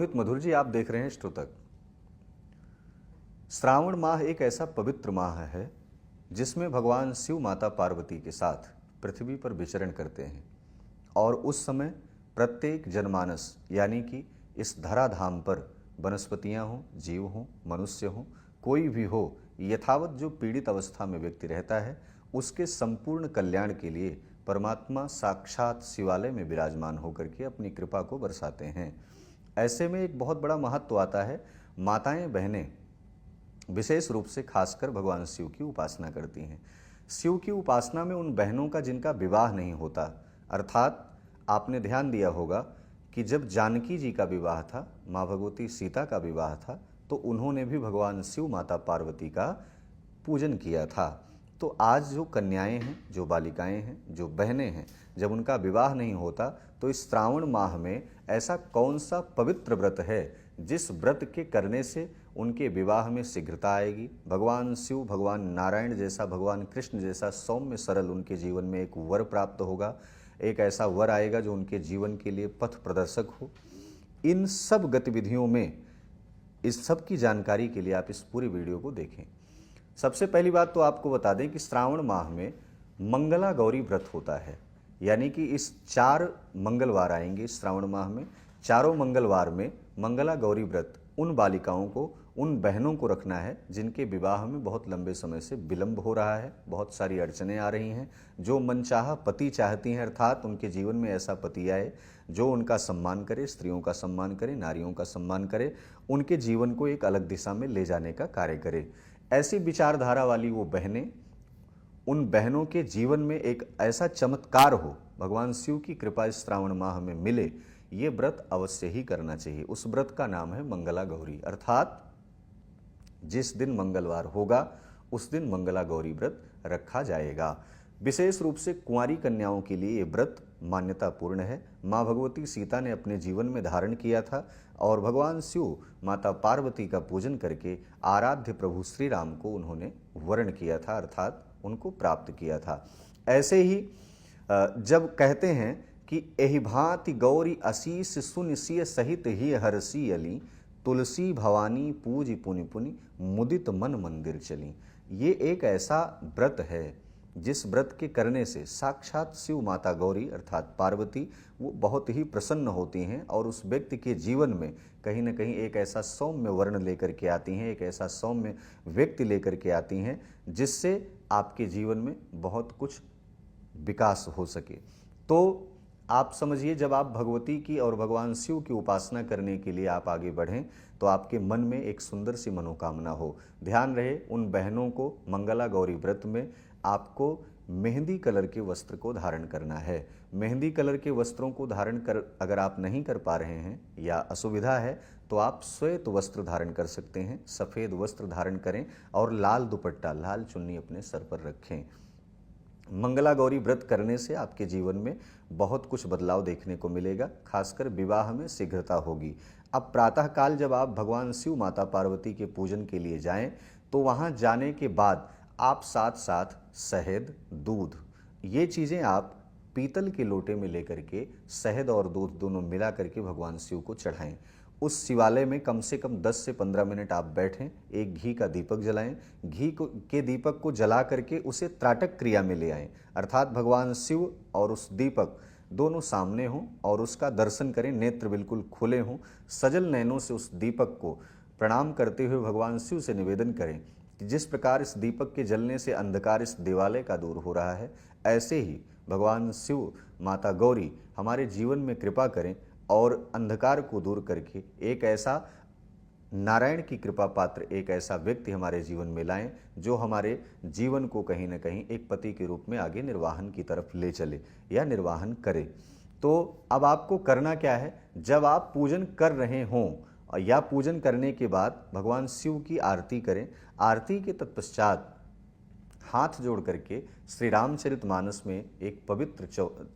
रोहित मधुर जी, आप देख रहे हैं श्रोतक। श्रावण माह एक ऐसा पवित्र माह है जिसमें भगवान शिव माता पार्वती के साथ पृथ्वी पर विचरण करते हैं और उस समय प्रत्येक जनमानस यानी कि इस धराधाम पर वनस्पतियां हों, जीव हों, मनुष्य हों, कोई भी हो, यथावत जो पीड़ित अवस्था में व्यक्ति रहता है उसके संपूर्ण कल्याण के लिए परमात्मा साक्षात शिवालय में विराजमान होकर के अपनी कृपा को बरसाते हैं। ऐसे में एक बहुत बड़ा महत्व आता है। माताएं बहनें विशेष रूप से खासकर भगवान शिव की उपासना करती हैं। शिव की उपासना में उन बहनों का जिनका विवाह नहीं होता, अर्थात आपने ध्यान दिया होगा कि जब जानकी जी का विवाह था, माँ भगवती सीता का विवाह था, तो उन्होंने भी भगवान शिव माता पार्वती का पूजन किया था। तो आज जो कन्याएं हैं, जो बालिकाएं हैं, जो बहनें हैं, जब उनका विवाह नहीं होता तो इस श्रावण माह में ऐसा कौन सा पवित्र व्रत है जिस व्रत के करने से उनके विवाह में शीघ्रता आएगी, भगवान शिव, भगवान नारायण जैसा, भगवान कृष्ण जैसा सौम्य सरल उनके जीवन में एक वर प्राप्त होगा, एक ऐसा वर आएगा जो उनके जीवन के लिए पथ प्रदर्शक हो। इन सब गतिविधियों में इस सब की जानकारी के लिए आप इस पूरी वीडियो को देखें। सबसे पहली बात तो आपको बता दें कि श्रावण माह में मंगला गौरी व्रत होता है, यानी कि इस 4 मंगलवार आएंगे श्रावण माह में। चारों मंगलवार में मंगला गौरी व्रत उन बालिकाओं को, उन बहनों को रखना है जिनके विवाह में बहुत लंबे समय से विलंब हो रहा है, बहुत सारी अड़चनें आ रही हैं, जो मनचाहा पति चाहती हैं, अर्थात उनके जीवन में ऐसा पति आए जो उनका सम्मान करे, स्त्रियों का सम्मान करे, नारियों का सम्मान करे, उनके जीवन को एक अलग दिशा में ले जाने का कार्य करे। ऐसी विचारधारा वाली वो बहनें, उन बहनों के जीवन में एक ऐसा चमत्कार हो, भगवान शिव की कृपा इस श्रावण माह में मिले, ये व्रत अवश्य ही करना चाहिए। उस व्रत का नाम है मंगला गौरी, अर्थात जिस दिन मंगलवार होगा उस दिन मंगला गौरी व्रत रखा जाएगा। विशेष रूप से कुंवारी कन्याओं के लिए ये व्रत मान्यतापूर्ण है। माँ भगवती सीता ने अपने जीवन में धारण किया था और भगवान शिव माता पार्वती का पूजन करके आराध्य प्रभु श्री राम को उन्होंने वर्ण किया था, अर्थात उनको प्राप्त किया था। ऐसे ही जब कहते हैं कि एहि भांति गौरी असीस सुन सिय सहित ही हरसी अली, तुलसी भवानी पूज पुनि पुनि मुदित मन मंदिर चली। ये एक ऐसा व्रत है जिस व्रत के करने से साक्षात शिव माता गौरी अर्थात पार्वती वो बहुत ही प्रसन्न होती हैं और उस व्यक्ति के जीवन में कहीं ना कहीं एक ऐसा सौम्य वर्ण लेकर के आती हैं, एक ऐसा सौम्य व्यक्ति लेकर के आती हैं जिससे आपके जीवन में बहुत कुछ विकास हो सके। तो आप समझिए, जब आप भगवती की और भगवान शिव की उपासना करने के लिए आप आगे बढ़ें तो आपके मन में एक सुंदर सी मनोकामना हो। ध्यान रहे, उन बहनों को मंगला गौरी व्रत में आपको मेहंदी कलर के वस्त्र को धारण करना है। मेहंदी कलर के वस्त्रों को धारण कर अगर आप नहीं कर पा रहे हैं या असुविधा है तो आप श्वेत वस्त्र धारण कर सकते हैं, सफ़ेद वस्त्र धारण करें और लाल दुपट्टा, लाल चुन्नी अपने सर पर रखें। मंगला गौरी व्रत करने से आपके जीवन में बहुत कुछ बदलाव देखने को मिलेगा, खासकर विवाह में शीघ्रता होगी। अब प्रातःकाल जब आप भगवान शिव माता पार्वती के पूजन के लिए जाएं तो वहां जाने के बाद आप साथ साथ शहद, दूध, ये चीज़ें आप पीतल के लोटे में लेकर के शहद और दूध दोनों मिला करके भगवान शिव को चढ़ाएं। उस शिवालय में कम से कम 10 से 15 मिनट आप बैठें, एक घी का दीपक जलाएं, के दीपक को जला करके उसे त्राटक क्रिया में ले आएं, अर्थात भगवान शिव और उस दीपक दोनों सामने हों और उसका दर्शन करें, नेत्र बिल्कुल खुले हों, सजल नयनों से उस दीपक को प्रणाम करते हुए भगवान शिव से निवेदन करें कि जिस प्रकार इस दीपक के जलने से अंधकार इस देवालय का दूर हो रहा है, ऐसे ही भगवान शिव माता गौरी हमारे जीवन में कृपा करें और अंधकार को दूर करके एक ऐसा नारायण की कृपा पात्र, एक ऐसा व्यक्ति हमारे जीवन में लाएं जो हमारे जीवन को कहीं ना कहीं एक पति के रूप में आगे निर्वाहन की तरफ ले चले या निर्वाहन करे। तो अब आपको करना क्या है, जब आप पूजन कर रहे हों या पूजन करने के बाद भगवान शिव की आरती करें। आरती के तत्पश्चात हाथ जोड़ करके श्री रामचरितमानस में एक पवित्र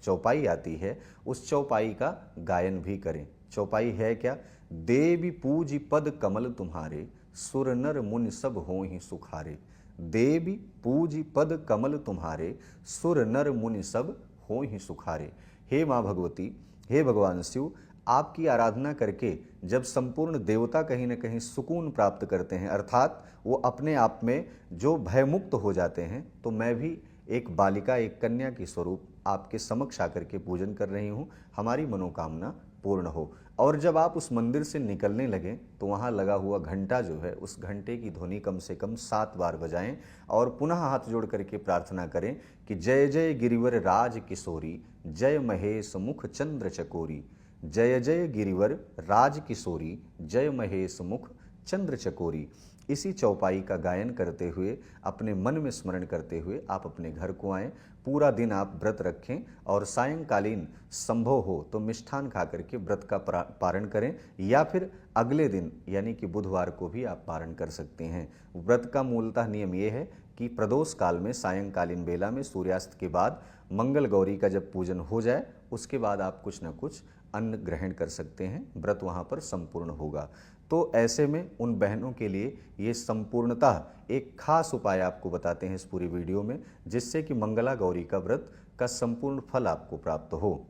चौपाई आती है, उस चौपाई का गायन भी करें। चौपाई है क्या? देवी पूजी पद कमल तुम्हारे, सुर नर मुनि सब होहि सुखारे। देवी पूजी पद कमल तुम्हारे, सुर नर मुनि सब होहि सुखारे। हे माँ भगवती, हे भगवान शिव, आपकी आराधना करके जब संपूर्ण देवता कहीं न कहीं सुकून प्राप्त करते हैं, अर्थात वो अपने आप में जो भयमुक्त हो जाते हैं, तो मैं भी एक बालिका, एक कन्या के स्वरूप आपके समक्ष आकर के पूजन कर रही हूँ, हमारी मनोकामना पूर्ण हो। और जब आप उस मंदिर से निकलने लगें तो वहाँ लगा हुआ घंटा जो है, उस घंटे की ध्वनि कम से कम 7 बार बजाएं और पुनः हाथ जोड़ करके प्रार्थना करें कि जय जय गिरिवर राज किशोरी, जय महेश मुख चंद्र चकोरी। जय जय गिरिवर राज किशोरी, जय महेश मुख चंद्र चकोरी। इसी चौपाई का गायन करते हुए, अपने मन में स्मरण करते हुए आप अपने घर को आएं। पूरा दिन आप व्रत रखें और सायंकालीन संभव हो तो मिष्ठान खा करके व्रत का पारण करें, या फिर अगले दिन यानी कि बुधवार को भी आप पारण कर सकते हैं। व्रत का मूलतः नियम ये है कि प्रदोष काल में सायंकालीन बेला में सूर्यास्त के बाद मंगल गौरी का जब पूजन हो जाए, उसके बाद आप कुछ न कुछ अन्न ग्रहण कर सकते हैं, व्रत वहाँ पर संपूर्ण होगा। तो ऐसे में उन बहनों के लिए ये संपूर्णतः एक खास उपाय आपको बताते हैं इस पूरी वीडियो में, जिससे कि मंगला गौरी का व्रत का संपूर्ण फल आपको प्राप्त हो।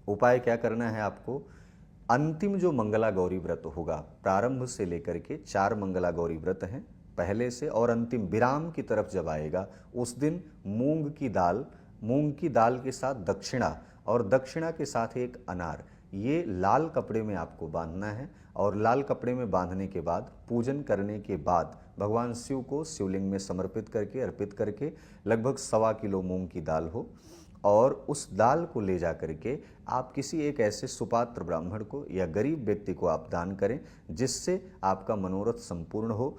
उपाय क्या करना है आपको? अंतिम जो मंगला गौरी व्रत होगा, प्रारंभ से लेकर के 4 मंगला गौरी व्रत हैं, पहले से और अंतिम विराम की तरफ जब आएगा, उस दिन मूंग की दाल के साथ दक्षिणा और दक्षिणा के साथ एक अनार, ये लाल कपड़े में आपको बांधना है। और लाल कपड़े में बांधने के बाद, पूजन करने के बाद भगवान शिव को शिवलिंग में समर्पित करके, अर्पित करके, लगभग 1.25 किलो मूंग की दाल हो, और उस दाल को ले जा करके आप किसी एक ऐसे सुपात्र ब्राह्मण को या गरीब व्यक्ति को आप दान करें, जिससे आपका मनोरथ संपूर्ण हो।